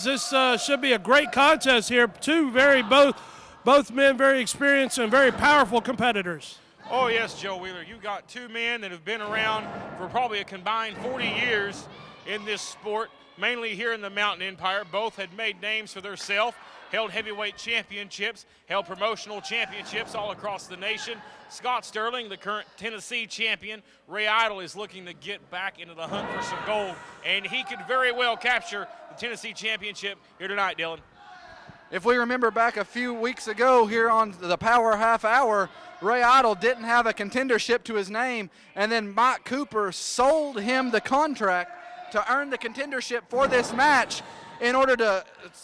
This should be a great contest here. Both men very experienced and very powerful competitors. Oh yes, Joe Wheeler, you got two men that have been around for probably a combined 40 years in this sport, mainly here in the Mountain Empire. Both had made names for themselves, held heavyweight championships, held promotional championships all across the nation. Scott Sterling, the current Tennessee champion. Ray Idle is looking to get back into the hunt for some gold, and he could very well capture the Tennessee championship here tonight, Dylan. If we remember back a few weeks ago here on the Power Half Hour, Ray Idle didn't have a contendership to his name, and then Mike Cooper sold him the contract to earn the contendership for this match in order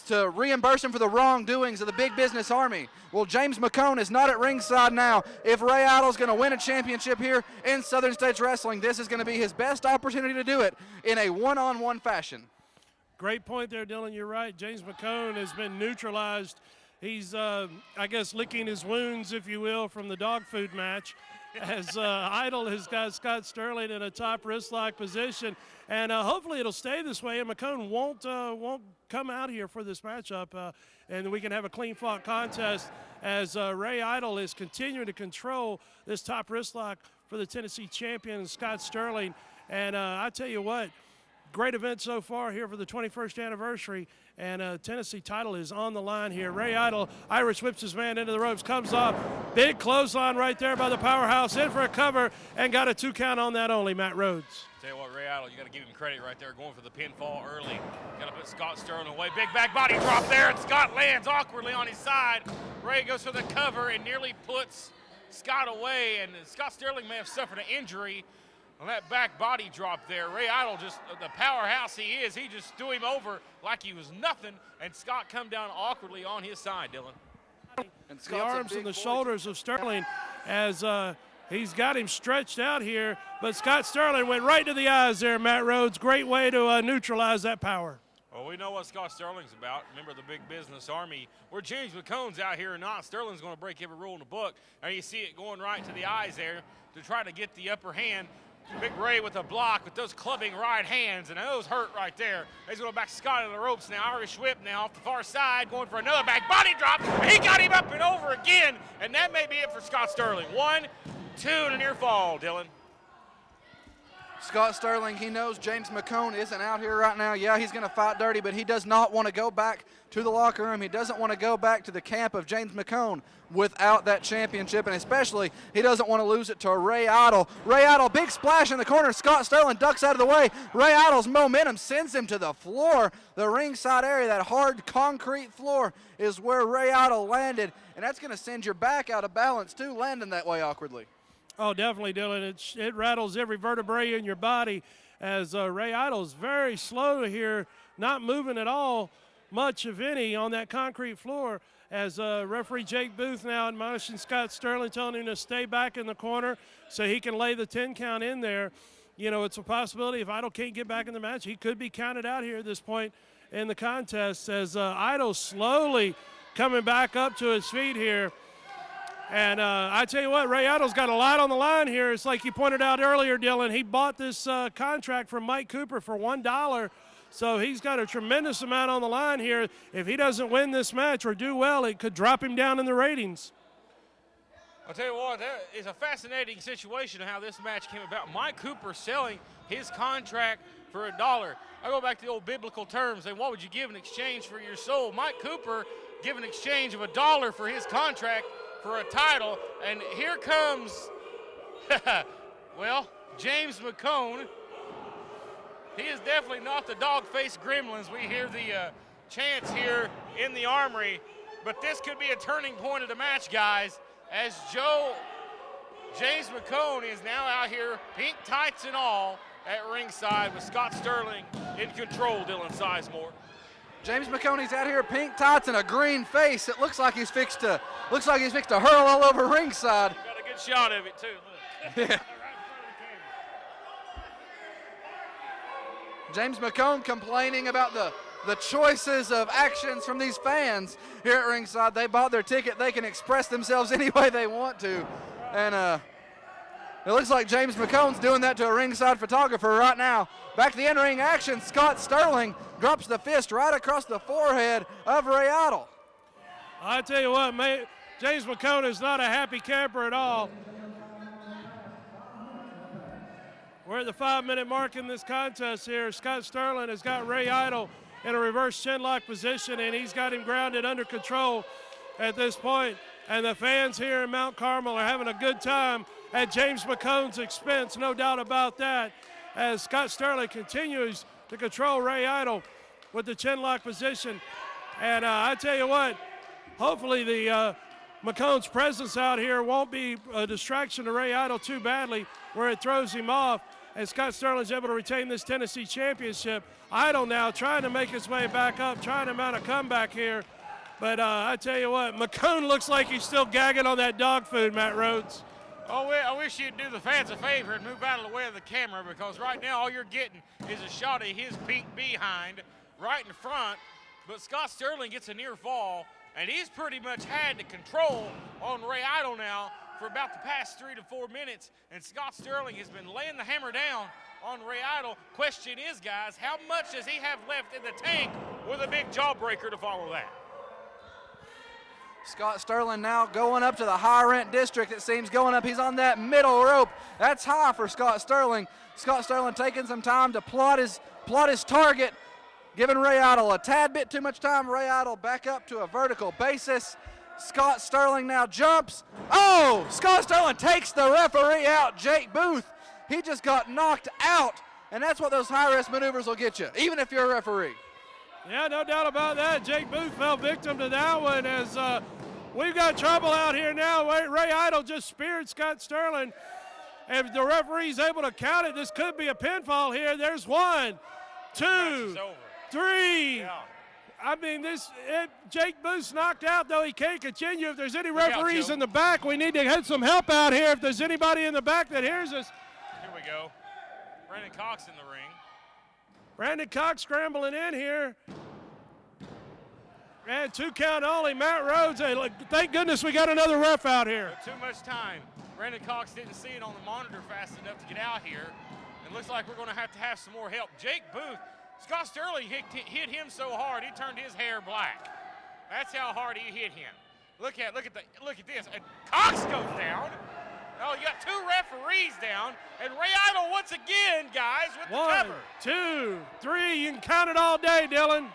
to reimburse him for the wrongdoings of the big business Army. Well, James McCone is not at ringside now. If Ray Idle's going to win a championship here in Southern States Wrestling, this is going to be his best opportunity to do it in a one-on-one fashion. Great point there, Dylan. You're right. James McCone has been neutralized. He's, I guess, licking his wounds, if you will, from the dog food match, as Idle has got Scott Sterling in a top wrist-lock position. And hopefully it'll stay this way, and McCone won't come out here for this matchup, and we can have a clean-fought contest as Ray Idle is continuing to control this top wrist-lock for the Tennessee champion, Scott Sterling. And I tell you what, great event so far here for the 21st anniversary, and Tennessee title is on the line here. Ray Idle, Irish whips his man into the ropes, comes off, big clothesline right there by the powerhouse, in for a cover, and got a 2 count on that only, Matt Rhodes. Tell you what, Ray Idle, you got to give him credit right there, going for the pinfall early. Got to put Scott Sterling away. Big back body drop there, and Scott lands awkwardly on his side. Ray goes for the cover and nearly puts Scott away, and Scott Sterling may have suffered an injury on that back body drop there. Ray Idle, just the powerhouse he is, he just threw him over like he was nothing, and Scott come down awkwardly on his side, Dylan. And the arms and the shoulders of Sterling as he's got him stretched out here, but Scott Sterling went right to the eyes there, Matt Rhodes. Great way to neutralize that power. Well, we know what Scott Sterling's about. Remember the big business Army. Where James McCone's out here or not, Sterling's going to break every rule in the book. And you see it going right to the eyes there to try to get the upper hand. Big Ray with a block with those clubbing right hands, and those hurt right there. He's going to back Scott in the ropes now. Irish whip now off the far side, going for another back body drop. He got him up and over again, and that may be it for Scott Sterling. 1, 2, and a near fall, Dylan. Scott Sterling, he knows James McCone isn't out here right now. Yeah, he's going to fight dirty, but he does not want to go back to the locker room. He doesn't want to go back to the camp of James McCone without that championship, and especially he doesn't want to lose it to Ray Idle. Ray Idle, big splash in the corner. Scott Sterling ducks out of the way. Ray Idle's momentum sends him to the floor. The ringside area, that hard concrete floor, is where Ray Idle landed, and that's going to send your back out of balance too, landing that way awkwardly. Oh, definitely, Dylan. It rattles every vertebrae in your body as Ray Idle's very slow here, not moving at all, much if any, on that concrete floor, as referee Jake Booth now admonishing Scott Sterling, telling him to stay back in the corner so he can lay the 10 count in there. You know, it's a possibility if Idle can't get back in the match, he could be counted out here at this point in the contest, as Idle slowly coming back up to his feet here. And I tell you what, Ray Idle's got a lot on the line here. It's like you pointed out earlier, Dylan. He bought this contract from Mike Cooper for $1. So he's got a tremendous amount on the line here. If he doesn't win this match or do well, it could drop him down in the ratings. I'll tell you what, that is a fascinating situation how this match came about. Mike Cooper selling his contract for $1. I go back to the old biblical terms, and what would you give in exchange for your soul? Mike Cooper give an exchange of $1 for his contract for a title, and here comes, well, James McCone. He is definitely not the dog-faced gremlins. We hear the chants here in the Armory, but this could be a turning point of the match, guys, as James McCone is now out here, pink tights and all, at ringside with Scott Sterling in control, Dylan Sizemore. James McConey's out here, pink tights and a green face. It looks like he's fixed to hurl all over ringside. Got a good shot of it too. Look. Yeah. James McCone complaining about the the choices of actions from these fans here at ringside. They bought their ticket. They can express themselves any way they want to. And it looks like James McCone's doing that to a ringside photographer right now. Back to the in-ring action. Scott Sterling drops the fist right across the forehead of Ray Idle. I tell you what, James McCone is not a happy camper at all. We're at the 5-minute mark in this contest here. Scott Sterling has got Ray Idle in a reverse chinlock position, and he's got him grounded under control at this point. And the fans here in Mount Carmel are having a good time at James McCone's expense, no doubt about that, as Scott Sterling continues to control Ray Idle with the chinlock position. And I tell you what, hopefully the McCone's presence out here won't be a distraction to Ray Idle too badly where it throws him off, and Scott Sterling's able to retain this Tennessee championship. Idle now trying to make his way back up, trying to mount a comeback here. But I tell you what, McCone looks like he's still gagging on that dog food, Matt Rhodes. Oh, I wish you'd do the fans a favor and move out of the way of the camera, because right now all you're getting is a shot of his pink behind right in front. But Scott Sterling gets a near fall, and he's pretty much had the control on Ray Idle now for about the past 3 to 4 minutes, and Scott Sterling has been laying the hammer down on Ray Idle. Question is, guys, how much does he have left in the tank with a big jawbreaker to follow that? Scott Sterling now going up to the high rent district, it seems, going up. He's on that middle rope. That's high for Scott Sterling. Scott Sterling taking some time to plot his target, giving Ray Idle a tad bit too much time. Ray Idle back up to a vertical basis. Scott Sterling now jumps. Oh, Scott Sterling takes the referee out, Jake Booth. He just got knocked out, and that's what those high-risk maneuvers will get you, even if you're a referee. Yeah, no doubt about that. Jake Booth fell victim to that one as we've got trouble out here now. Ray Idle just speared Scott Sterling. If the referee's able to count it, this could be a pinfall here. There's 1, 2, 3. Yeah. I mean, Jake Booth's knocked out, though he can't continue. If there's any referees in the back, we need to get some help out here. If there's anybody in the back that hears us. Here we go. Brandon Cox in the ring. Brandon Cox scrambling in here. And 2 count only. Matt Rhodes, hey, look, thank goodness we got another ref out here. But too much time. Brandon Cox didn't see it on the monitor fast enough to get out here. It looks like we're going to have some more help. Jake Booth, Scott Sterling hit him so hard he turned his hair black. That's how hard he hit him. Look at this. And Cox goes down. Oh, you got 2 referees down, and Ray Idle once again, guys, with the cover. 1, 2, 3. You can count it all day, Dylan.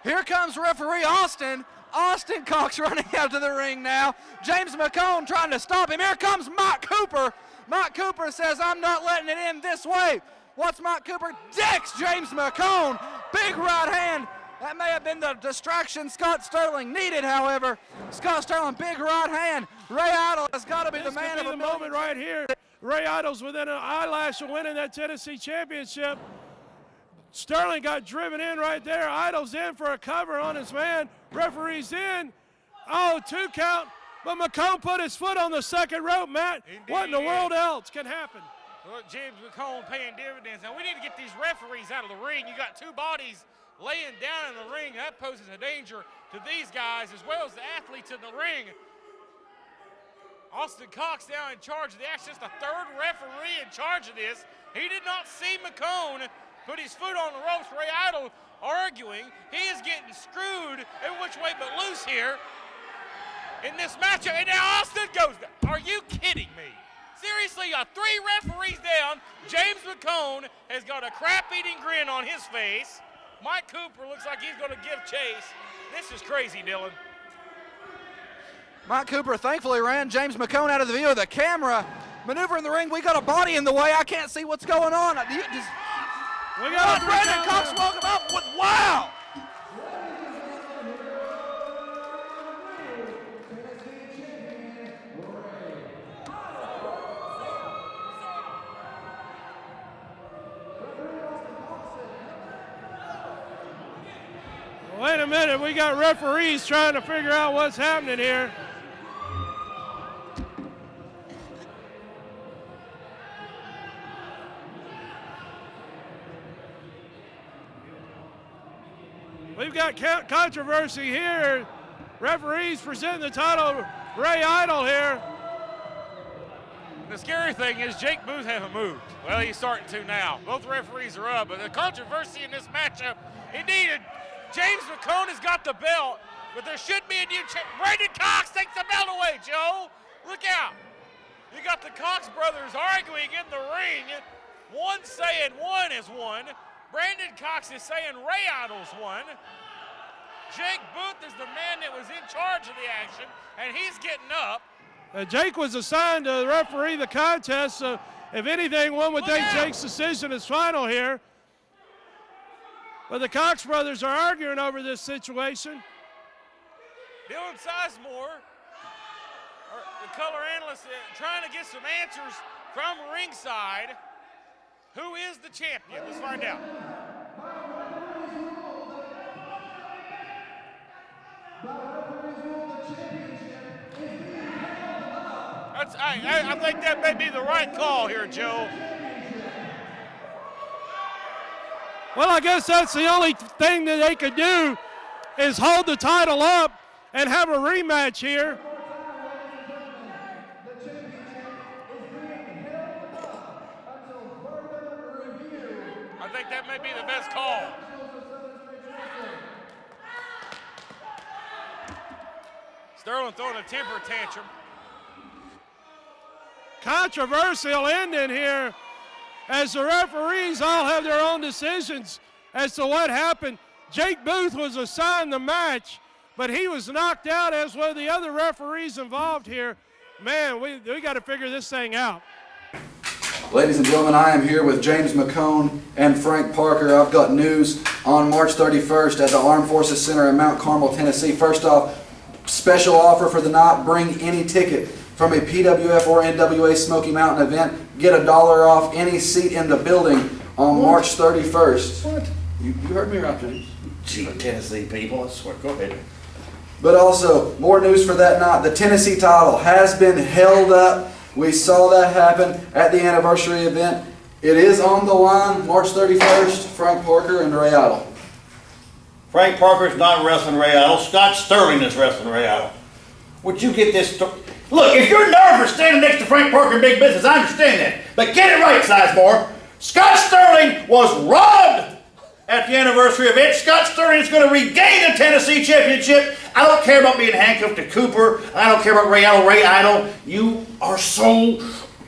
Here comes referee Austin. Austin Cox running out to the ring now. James McCone trying to stop him. Here comes Mike Cooper. Mike Cooper says, I'm not letting it in this way. What's Mike Cooper? Decks James McCone. Big right hand. That may have been the distraction Scott Sterling needed, however. Scott Sterling, big right hand. Ray Idle has got to be the man of the moment right here. Ray Idle's within an eyelash of winning that Tennessee championship. Sterling got driven in right there. Idle's in for a cover on his man. Referee's in. Oh, 2 count. But McCone put his foot on the second rope, Matt. Indeed, what in the world else can happen? Look, James McCone paying dividends. Now, we need to get these referees out of the ring. You got 2 bodies laying down in the ring. That poses a danger to these guys as well as the athletes in the ring. Austin Cox now in charge of the action. Just the 3rd referee in charge of this. He did not see McCone put his foot on the ropes. Ray Idle arguing. He is getting screwed in which way but loose here in this matchup. And now Austin goes down. Are you kidding me? Seriously, 3 referees down. James McCone has got a crap-eating grin on his face. Mike Cooper looks like he's going to give chase. This is crazy, Dylan. Mike Cooper thankfully ran James McCone out of the view of the camera. Maneuver in the ring. We got a body in the way. I can't see what's going on. We got Brandon Cox welcome up with wow. Wait a minute, we got referees trying to figure out what's happening here. got controversy here. Referees presenting the title, Ray Idle here. The scary thing is Jake Booth hasn't moved. Well, he's starting to now. Both referees are up, but the controversy in this matchup, indeed, James McCone has got the belt, but there should be a new Brandon Cox takes the belt away, Joe. Look out. You got the Cox brothers arguing in the ring. One saying one is one. Brandon Cox is saying Ray Idle's one. Jake Booth is the man that was in charge of the action, and he's getting up. Jake was assigned to referee the contest, so if anything, one would think Jake's decision is final here. But the Cox brothers are arguing over this situation. Dylan Sizemore, the color analyst, trying to get some answers from ringside. Who is the champion? Let's find out. I think that may be the right call here, Joe. Well, I guess that's the only thing that they could do is hold the title up and have a rematch here. I think that may be the best call. Sterling throwing a temper tantrum. Controversial ending here as the referees all have their own decisions as to what happened. Jake Booth was assigned the match, but he was knocked out, as were the other referees involved here. Man, we got to figure this thing out. Ladies and gentlemen, I am here with James McCone and Frank Parker. I've got news on March 31st at the Armed Forces Center in Mount Carmel, Tennessee. First off, special offer for the night, bring any ticket from a PWF or NWA Smoky Mountain event. Get $1 off any seat in the building on March 31st. What? You heard me right, James. Gee, Tennessee people, I swear, go ahead. But also, more news for that night. The Tennessee title has been held up. We saw that happen at the anniversary event. It is on the line, March 31st, Frank Parker and Ray Idle. Frank Parker's not wrestling Ray Idle. Scott Sterling is wrestling Ray Idle. Would you get this? Look, if you're nervous standing next to Frank Parker in big business, I understand that. But get it right, Sizemore. Scott Sterling was robbed at the anniversary event. Scott Sterling is going to regain the Tennessee Championship. I don't care about being handcuffed to Cooper. I don't care about Ray Idle. Ray Idle, you are so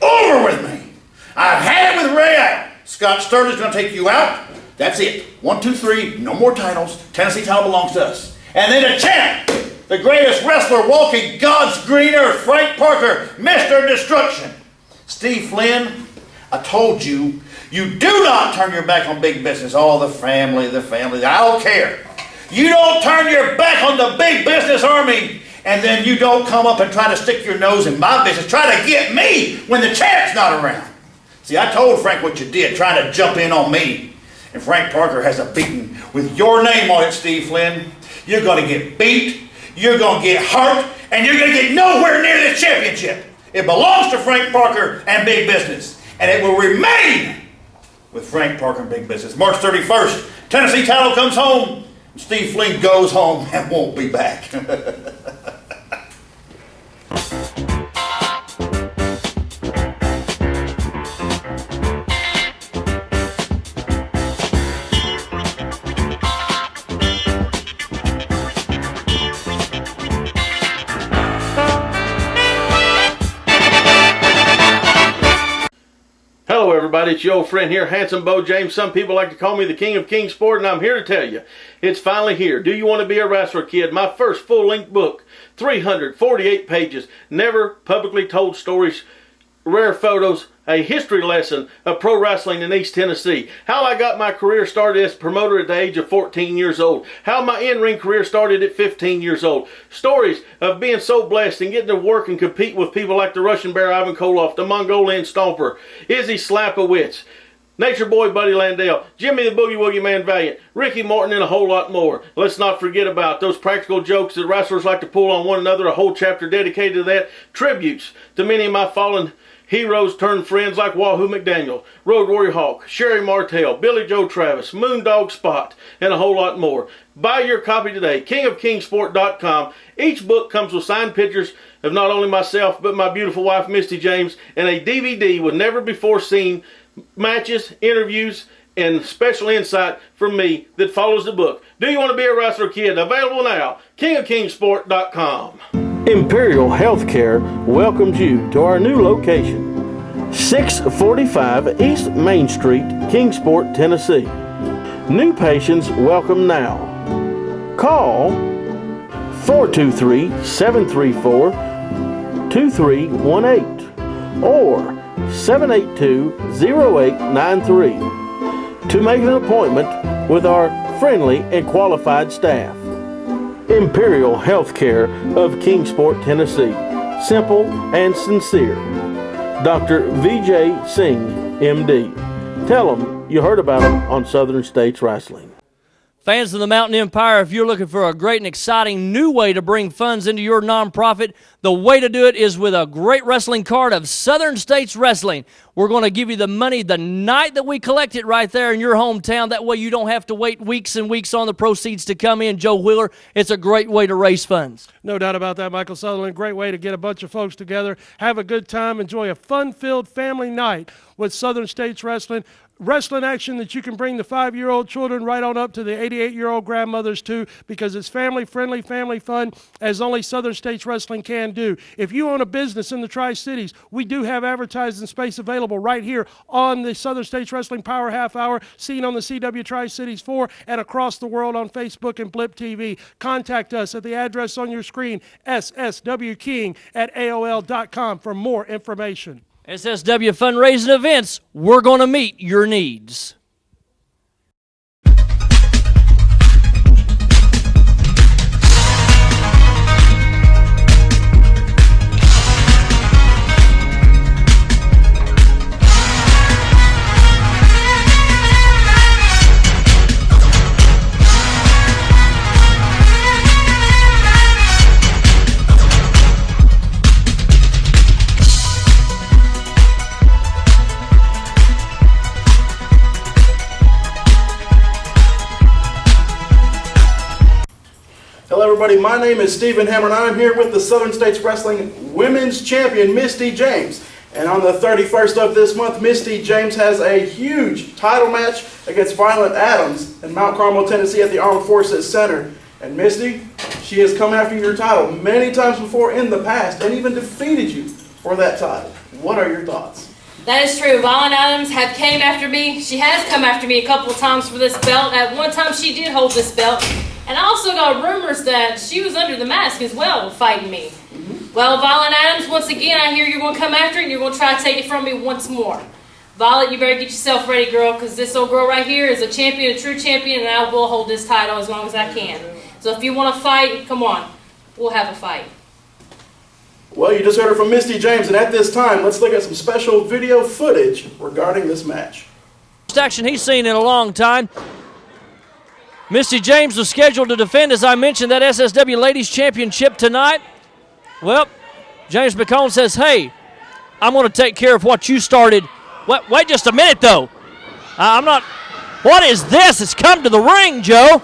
over with me. I've had it with Ray Idle. Scott Sterling is going to take you out. That's it. 1, 2, 3. No more titles. Tennessee title belongs to us. And then the champ, the greatest wrestler walking God's green earth, Frank Parker, Mr. Destruction. Steve Flynn, I told you, you do not turn your back on big business. Oh, the family, I don't care. You don't turn your back on the big business army, and then you don't come up and try to stick your nose in my business, try to get me when the champ's not around. See, I told Frank what you did, trying to jump in on me. And Frank Parker has a beating with your name on it, Steve Flynn. You're going to get beat, you're going to get hurt, and you're going to get nowhere near this championship. It belongs to Frank Parker and big business, and it will remain with Frank Parker and big business. March 31st, Tennessee title comes home. Steve Flynn goes home and won't be back. Hello everybody, it's your old friend here, Handsome Bo James. Some people like to call me the King of Kingsport, and I'm here to tell you, it's finally here. Do you want to be a wrestler, kid? My first full-length book, 348 pages, never publicly told stories, rare photos, a history lesson of pro wrestling in East Tennessee. How I got my career started as a promoter at the age of 14 years old. How my in-ring career started at 15 years old. Stories of being so blessed and getting to work and compete with people like the Russian Bear Ivan Koloff, the Mongolian Stomper, Izzy Slapowitz, Nature Boy Buddy Landell, Jimmy the Boogie Woogie Man Valiant, Ricky Morton, and a whole lot more. Let's not forget about those practical jokes that wrestlers like to pull on one another, a whole chapter dedicated to that. Tributes to many of my fallen heroes turned friends like Wahoo McDaniel, Road Warrior Hawk, Sherry Martell, Billy Joe Travis, Moondog Spot, and a whole lot more. Buy your copy today, kingofkingsport.com. Each book comes with signed pictures of not only myself, but my beautiful wife, Misty James, and a DVD with never before seen matches, interviews, and special insight from me that follows the book. Do you want to be a wrestler, kid? Available now, kingofkingsport.com. Imperial Healthcare welcomes you to our new location, 645 East Main Street, Kingsport, Tennessee. New patients welcome now. Call 423-734-2318 or 782-0893 to make an appointment with our friendly and qualified staff. Imperial Healthcare of Kingsport, Tennessee. Simple and sincere. Dr. Vijay Singh, MD. Tell them you heard about him on Southern States Wrestling. Fans of the Mountain Empire, if you're looking for a great and exciting new way to bring funds into your nonprofit, the way to do it is with a great wrestling card of Southern States Wrestling. We're going to give you the money the night that we collect it right there in your hometown. That way you don't have to wait weeks and weeks on the proceeds to come in. Joe Wheeler, it's a great way to raise funds. No doubt about that, Michael Sutherland. Great way to get a bunch of folks together, have a good time, enjoy a fun-filled family night with Southern States Wrestling. Wrestling action that you can bring the 5-year-old children right on up to the 88-year-old grandmothers to, because it's family-friendly, family fun, as only Southern States Wrestling can do. If you own a business in the Tri-Cities, we do have advertising space available right here on the Southern States Wrestling Power Half Hour, seen on the CW Tri-Cities 4 and across the world on Facebook and Blip TV. Contact us at the address on your screen, sswking@aol.com, for more information. SSW fundraising events, we're going to meet your needs. Hello everybody, my name is Stephen Hammer and I'm here with the Southern States Wrestling Women's Champion, Misty James. And on the 31st of this month, Misty James has a huge title match against Violet Adams in Mount Carmel, Tennessee at the Armed Forces Center. And Misty, she has come after your title many times before in the past and even defeated you for that title. What are your thoughts? That is true. Violet Adams have came after me. She has come after me a couple of times for this belt. At one time she did hold this belt. And I also got rumors that she was under the mask as well fighting me. Well, Violet Adams, once again, I hear you're going to come after it and you're going to try to take it from me once more. Violet, you better get yourself ready, girl, because this old girl right here is a champion, a true champion, and I will hold this title as long as I can. So if you want to fight, come on. We'll have a fight. Well, you just heard her from Misty James, and at this time, let's look at some special video footage regarding this match. Action he's seen in a long time. Misty James was scheduled to defend, as I mentioned, that SSW Ladies Championship tonight. Well, James McCone says, hey, I'm going to take care of what you started. Wait just a minute, though. I'm not. What is this? It's come to the ring, Joe.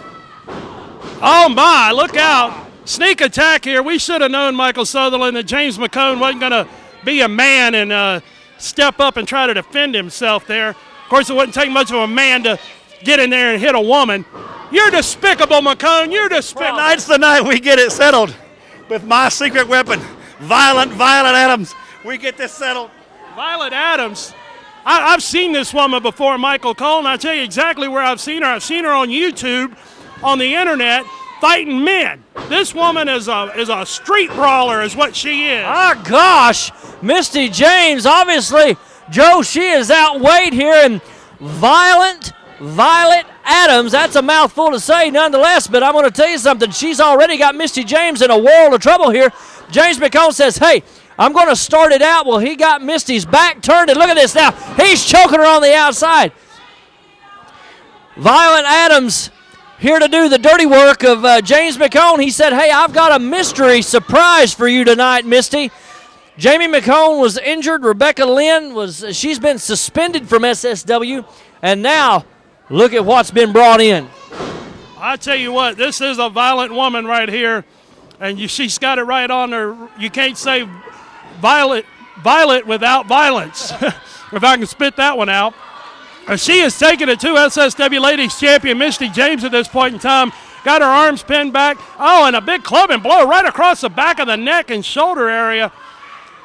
Oh, my, look out. Sneak attack here. We should have known, Michael Sutherland, that James McCone wasn't going to be a man and step up and try to defend himself there. Of course, it wouldn't take much of a man to get in there and hit a woman. You're despicable, McCone. You're despicable. Tonight's the night we get it settled with my secret weapon, Violet Adams. We get this settled. Violet Adams. I've seen this woman before, Michael Cole, and I'll tell you exactly where I've seen her. I've seen her on YouTube, on the internet, fighting men. This woman is a street brawler is what she is. Ah, gosh. Misty James, obviously, Joe, she is outweighed here, and Violet Adams, that's a mouthful to say nonetheless, but I'm going to tell you something. She's already got Misty James in a world of trouble here. James McCone says, hey, I'm going to start it out. Well, he got Misty's back turned, and look at this now. He's choking her on the outside. Violet Adams here to do the dirty work of James McCone. He said, hey, I've got a mystery surprise for you tonight, Misty. Jamie McCone was injured. Rebecca Lynn she's been suspended from SSW. And now, look at what's been brought in. I tell you what, this is a violent woman right here. And she's got it right on her. You can't say violet without violence, if I can spit that one out. She is taking it to SSW Ladies Champion Misty James at this point in time. Got her arms pinned back. Oh, and a big clubbing blow right across the back of the neck and shoulder area.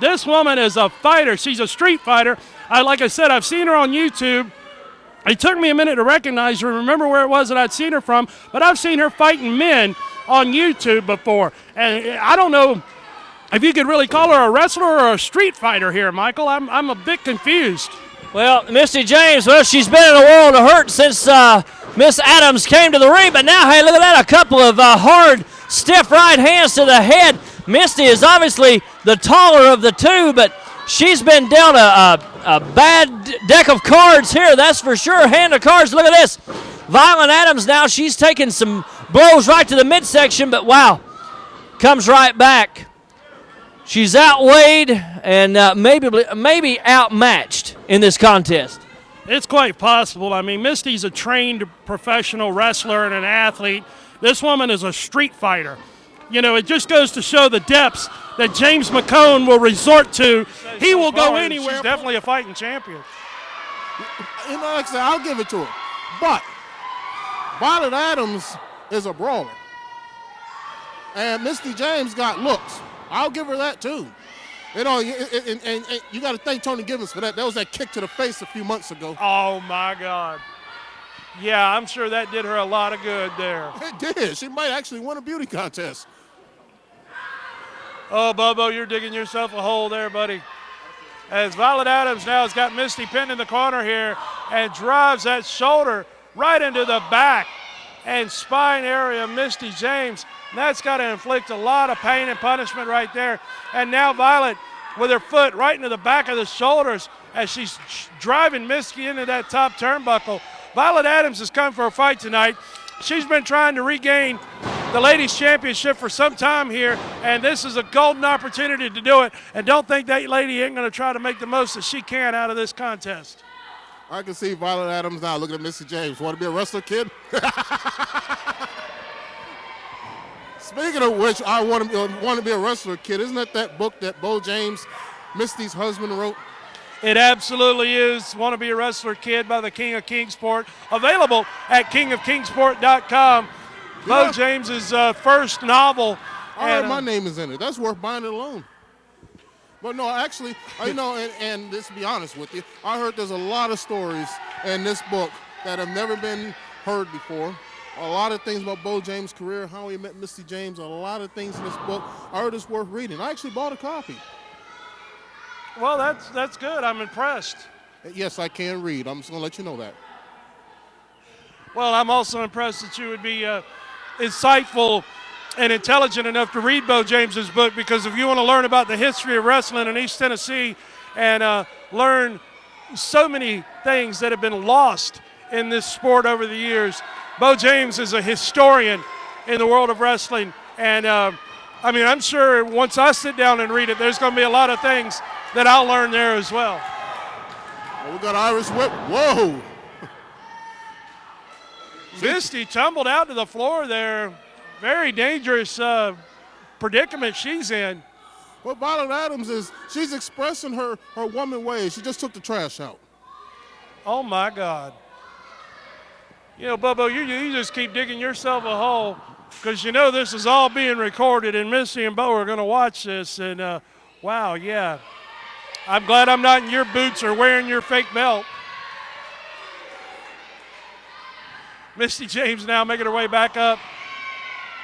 This woman is a fighter. She's a street fighter. Like I said, I've seen her on YouTube. It took me a minute to recognize her, remember where it was that I'd seen her from, but I've seen her fighting men on YouTube before. And I don't know if you could really call her a wrestler or a street fighter here, Michael. I'm a bit confused. Well, Misty James, she's been in a world of hurt since Miss Adams came to the ring, but now, hey, look at that, a couple of hard, stiff right hands to the head. Misty is obviously the taller of the two, but she's been dealt a bad deck of cards here, that's for sure. Hand of cards, look at this. Violet Adams now, she's taking some blows right to the midsection, but wow, comes right back. She's outweighed and maybe outmatched in this contest. It's quite possible. I mean, Misty's a trained professional wrestler and an athlete. This woman is a street fighter. You know, it just goes to show the depths that James McCone will resort to. He will go anywhere. She's definitely a fighting champion. You know, like I said, I'll give it to her. But Violet Adams is a brawler. And Misty James got looks. I'll give her that, too. You know, and you got to thank Tony Givens for that. That was that kick to the face a few months ago. Oh, my God. Yeah, I'm sure that did her a lot of good there. It did. She might actually win a beauty contest. Oh, Bobo, you're digging yourself a hole there, buddy. As Violet Adams now has got Misty pinned in the corner here and drives that shoulder right into the back and spine area of Misty James. That's got to inflict a lot of pain and punishment right there. And now Violet with her foot right into the back of the shoulders as she's driving Misty into that top turnbuckle. Violet Adams has come for a fight tonight. She's been trying to regain the ladies' championship for some time here, and this is a golden opportunity to do it. And don't think that lady ain't going to try to make the most that she can out of this contest. I can see Violet Adams now looking at Misty James. Want to be a wrestler, kid? Speaking of which, I want to be a wrestler, kid. Isn't that book that Bo James, Misty's husband, wrote? It absolutely is. Want to be a wrestler, kid, by the King of Kingsport. Available at kingofkingsport.com. Yeah. Bo James's first novel. I heard my name is in it. That's worth buying it alone. But no, actually, you know, and let's be honest with you, I heard there's a lot of stories in this book that have never been heard before. A lot of things about Bo James' career, how he met Misty James, a lot of things in this book. I heard it's worth reading. I actually bought a copy. Well, that's good. I'm impressed. Yes, I can read. I'm just going to let you know that. Well, I'm also impressed that you would be insightful and intelligent enough to read Bo James's book, because if you want to learn about the history of wrestling in East Tennessee and learn so many things that have been lost in this sport over the years, Bo James is a historian in the world of wrestling. And, I mean, I'm sure once I sit down and read it, there's going to be a lot of things that I'll learn there as well. We got Irish whip. Whoa. Misty tumbled out to the floor there. Very dangerous predicament she's in. What Violet Adams is, she's expressing her woman ways. She just took the trash out. Oh, my God. You know, Bobo, you just keep digging yourself a hole, because you know this is all being recorded, and Misty and Bo are going to watch this. And, wow, yeah. I'm glad I'm not in your boots or wearing your fake belt. Misty James now making her way back up.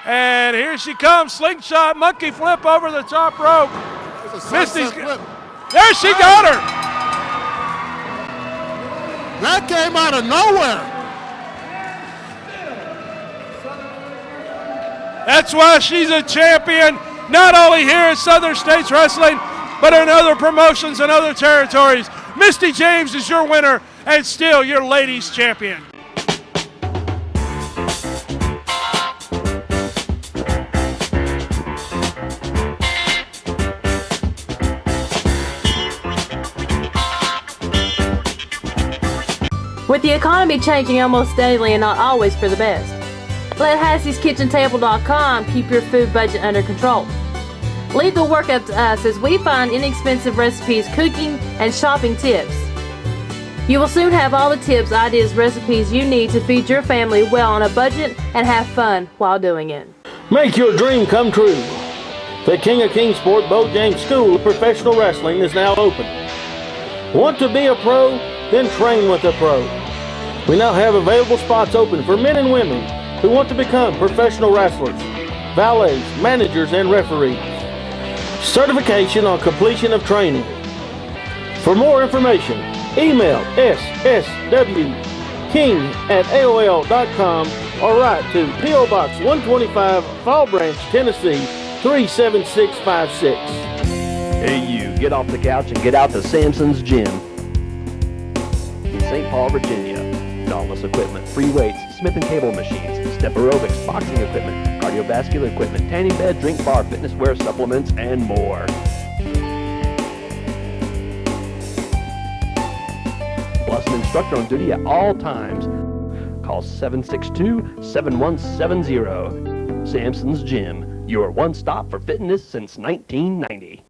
And here she comes, slingshot, monkey flip over the top rope. Misty's flip. There she got her. That came out of nowhere. That's why she's a champion, not only here at Southern States Wrestling, but in other promotions and other territories. Misty James is your winner and still your ladies champion. With the economy changing almost daily and not always for the best, let Hassie'sKitchenTable.com keep your food budget under control. Leave the work up to us as we find inexpensive recipes, cooking, and shopping tips. You will soon have all the tips, ideas, recipes you need to feed your family well on a budget and have fun while doing it. Make your dream come true. The King of Kingsport Bo James School of Professional Wrestling is now open. Want to be a pro? Then train with a pro. We now have available spots open for men and women who want to become professional wrestlers, valets, managers, and referees. Certification on completion of training. For more information, email sswking@aol.com or write to P.O. Box 125, Fall Branch, Tennessee 37656. Hey you, get off the couch and get out to Samson's Gym in St. Paul, Virginia. Dauntless equipment, free weights, Smith & Cable machines, step aerobics, boxing equipment, cardiovascular equipment, tanning bed, drink bar, fitness wear, supplements, and more. Plus an instructor on duty at all times. Call 762-7170. Samson's Gym, your one stop for fitness since 1990.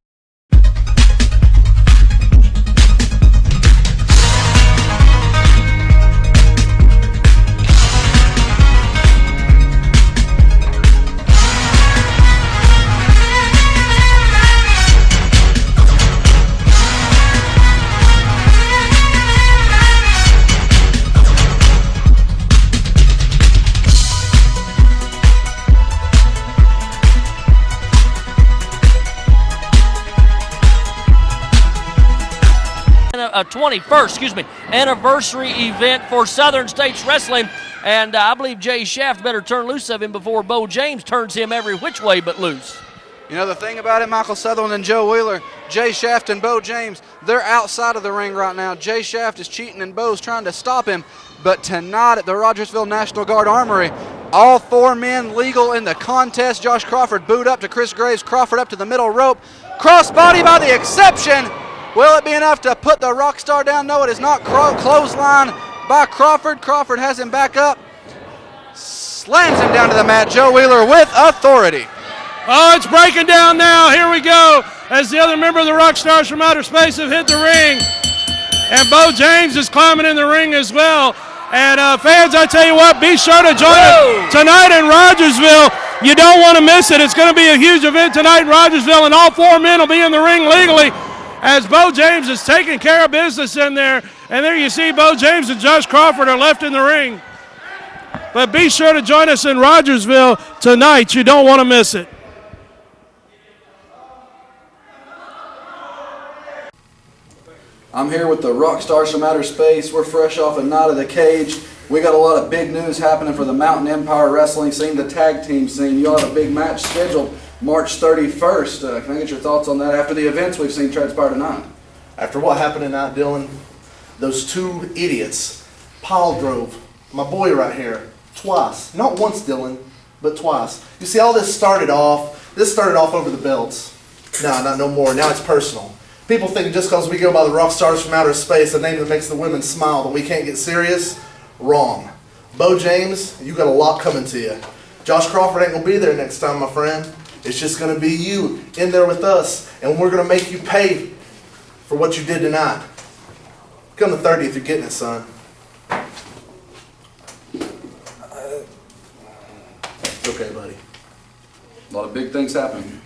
A 21st, anniversary event for Southern States Wrestling, and I believe Jay Shaft better turn loose of him before Bo James turns him every which way but loose. You know the thing about it, Michael Sutherland and Joe Wheeler, Jay Shaft and Bo James, they're outside of the ring right now. Jay Shaft is cheating and Bo's trying to stop him, but tonight at the Rogersville National Guard Armory, all four men legal in the contest. Josh Crawford booed up to Chris Graves, Crawford up to the middle rope, crossbody by the exception. Will it be enough to put the rock star down? No, it is not. Clothesline by Crawford. Crawford has him back up. Slams him down to the mat. Joe Wheeler with authority. Oh, it's breaking down now. Here we go. As the other member of the Rock Stars from Outer Space have hit the ring. And Bo James is climbing in the ring as well. And fans, I tell you what, be sure to join us tonight in Rogersville. You don't want to miss it. It's going to be a huge event tonight in Rogersville, and all four men will be in the ring legally as Bo James is taking care of business in there. And there you see Bo James and Josh Crawford are left in the ring. But be sure to join us in Rogersville tonight. You don't want to miss it. I'm here with the Rock Stars from Outer Space. We're fresh off a night of the cage. We got a lot of big news happening for the Mountain Empire wrestling scene, the tag team scene. You all have a big match scheduled March 31st. Can I get your thoughts on that after the events we've seen transpire tonight? After what happened tonight, Dylan, those two idiots pile drove my boy right here twice. Not once, Dylan, but twice. You see, all this started off over the belts. No more. Now it's personal. People think just because we go by the Rock Stars from Outer Space, a name that makes the women smile, that we can't get serious. Wrong. Bo James, you got a lot coming to you. Josh Crawford ain't going to be there next time, my friend. It's just going to be you in there with us, and we're going to make you pay for what you did tonight. Come the 30th, you're getting it, son. It's okay, buddy. A lot of big things happening.